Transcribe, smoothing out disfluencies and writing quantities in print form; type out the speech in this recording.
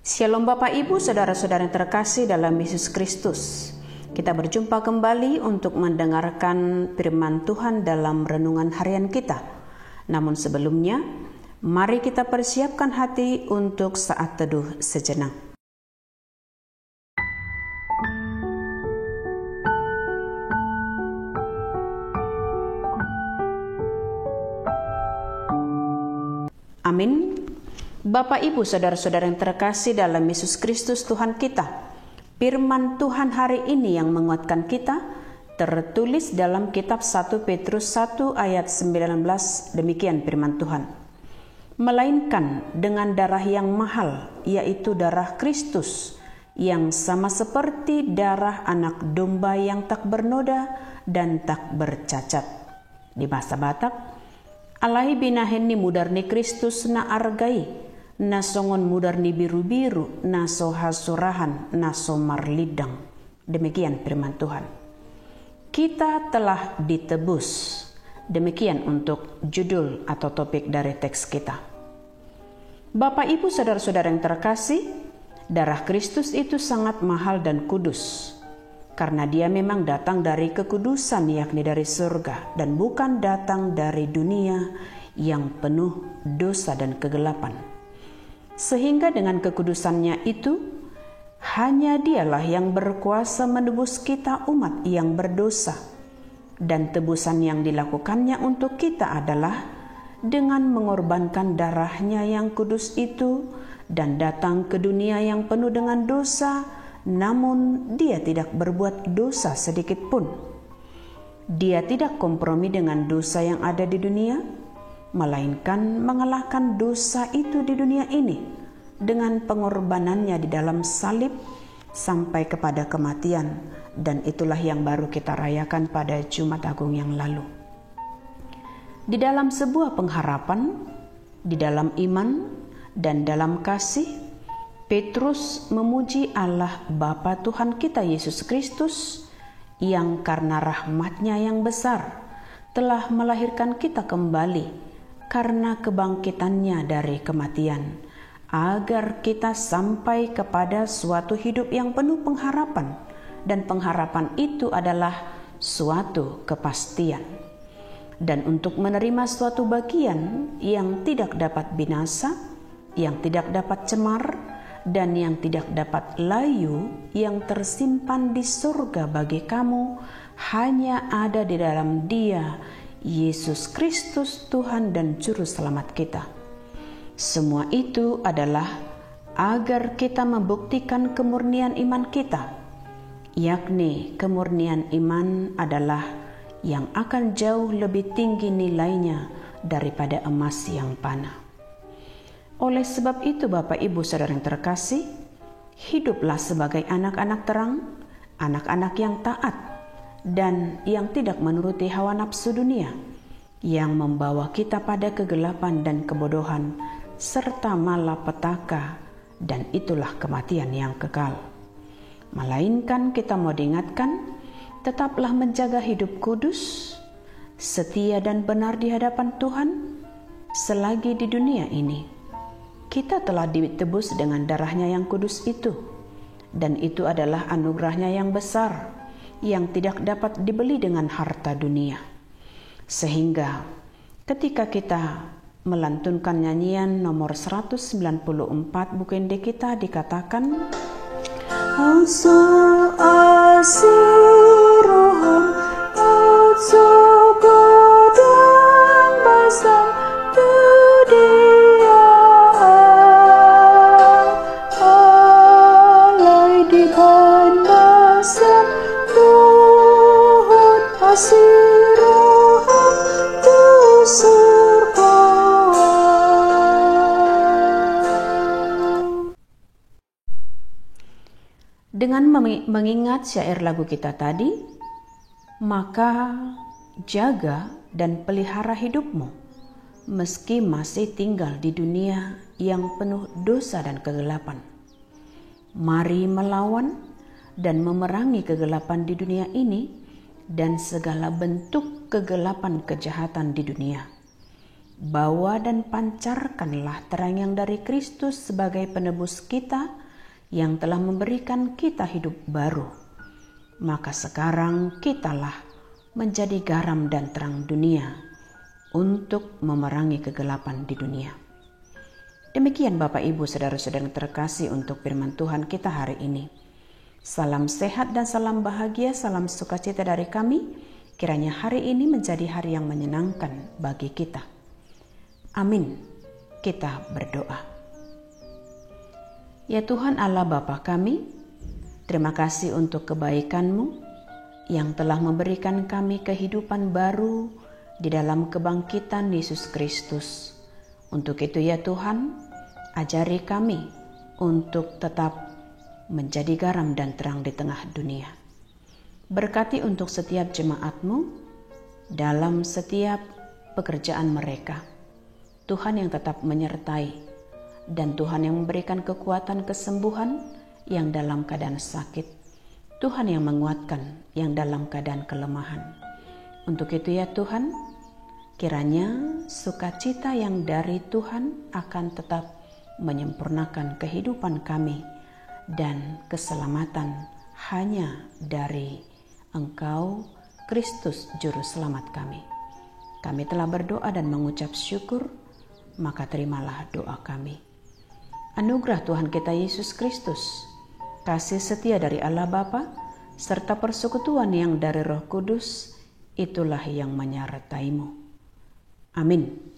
Shalom Bapak Ibu, saudara-saudara yang terkasih dalam Yesus Kristus. Kita berjumpa kembali untuk mendengarkan firman Tuhan dalam renungan harian kita. Namun sebelumnya, mari kita persiapkan hati untuk saat teduh sejenak. Amin. Bapak Ibu saudara-saudara yang terkasih dalam Yesus Kristus Tuhan kita, firman Tuhan hari ini yang menguatkan kita tertulis dalam kitab 1 Petrus 1 ayat 19, demikian firman Tuhan. Melainkan dengan darah yang mahal, yaitu darah Kristus, yang sama seperti darah anak domba yang tak bernoda dan tak bercacat. Di bahasa Batak, alai binahen ni mudarni Kristus na argai, nasongon mudarni biru-biru, naso hasurahan, naso marlidang. Demikian firman Tuhan. Kita telah ditebus. Demikian untuk judul atau topik dari teks kita. Bapak Ibu saudara-saudara yang terkasih, darah Kristus itu sangat mahal dan kudus. Karena dia memang datang dari kekudusan, yakni dari surga, dan bukan datang dari dunia yang penuh dosa dan kegelapan. Sehingga dengan kekudusannya itu, hanya dialah yang berkuasa menebus kita umat yang berdosa. Dan tebusan yang dilakukannya untuk kita adalah dengan mengorbankan darahnya yang kudus itu dan datang ke dunia yang penuh dengan dosa, namun dia tidak berbuat dosa sedikit pun. Dia tidak kompromi dengan dosa yang ada di dunia, melainkan mengalahkan dosa itu di dunia ini dengan pengorbanannya di dalam salib sampai kepada kematian, dan itulah yang baru kita rayakan pada Jumat Agung yang lalu. Di dalam sebuah pengharapan, di dalam iman dan dalam kasih, Petrus memuji Allah Bapa Tuhan kita Yesus Kristus yang karena rahmat-Nya yang besar telah melahirkan kita kembali karena kebangkitannya dari kematian, agar kita sampai kepada suatu hidup yang penuh pengharapan, dan pengharapan itu adalah suatu kepastian. Dan untuk menerima suatu bagian yang tidak dapat binasa, yang tidak dapat cemar, dan yang tidak dapat layu, yang tersimpan di surga bagi kamu, hanya ada di dalam Dia, Yesus Kristus Tuhan dan Juru Selamat kita. Semua itu adalah agar kita membuktikan kemurnian iman kita, yakni kemurnian iman adalah yang akan jauh lebih tinggi nilainya daripada emas yang panah. Oleh sebab itu Bapak Ibu saudara yang terkasih, hiduplah sebagai anak-anak terang, anak-anak yang taat, dan yang tidak menuruti hawa nafsu dunia, yang membawa kita pada kegelapan dan kebodohan, serta malapetaka, dan itulah kematian yang kekal. Melainkan kita mau diingatkan, tetaplah menjaga hidup kudus, setia dan benar di hadapan Tuhan, selagi di dunia ini. Kita telah ditebus dengan darahnya yang kudus itu, dan itu adalah anugerahnya yang besar, yang tidak dapat dibeli dengan harta dunia. Sehingga ketika kita melantunkan nyanyian nomor 194 buku inde kita, dikatakan Auso asiroham auso godang basang tudia alai di bandasam Tuhan asiroham tu surga. Dengan mengingat syair lagu kita tadi, maka jaga dan pelihara hidupmu, meski masih tinggal di dunia yang penuh dosa dan kegelapan. Mari melawan dan memerangi kegelapan di dunia ini dan segala bentuk kegelapan kejahatan di dunia. bawa dan pancarkanlah terang yang dari Kristus sebagai penebus kita yang telah memberikan kita hidup baru. Maka sekarang kitalah menjadi garam dan terang dunia untuk memerangi kegelapan di dunia. Demikian Bapak Ibu saudara-saudara yang terkasih untuk firman Tuhan kita hari ini. Salam sehat dan salam bahagia, salam sukacita dari kami. Kiranya hari ini menjadi hari yang menyenangkan bagi kita. Amin. Kita berdoa. Ya Tuhan Allah Bapa kami, terima kasih untuk kebaikan-Mu yang telah memberikan kami kehidupan baru di dalam kebangkitan Yesus Kristus. Untuk itu ya Tuhan, ajari kami untuk tetap menjadi garam dan terang di tengah dunia. Berkati untuk setiap jemaat-Mu dalam setiap pekerjaan mereka. Tuhan yang tetap menyertai dan Tuhan yang memberikan kekuatan kesembuhan yang dalam keadaan sakit. Tuhan yang menguatkan yang dalam keadaan kelemahan. Untuk itu ya Tuhan, kiranya sukacita yang dari Tuhan akan tetap menyempurnakan kehidupan kami dan keselamatan hanya dari Engkau, Kristus Juru Selamat kami. Kami telah berdoa dan mengucap syukur, maka terimalah doa kami. Anugerah Tuhan kita Yesus Kristus, kasih setia dari Allah Bapa, serta persekutuan yang dari Roh Kudus, itulah yang menyertai-Mu. Amin.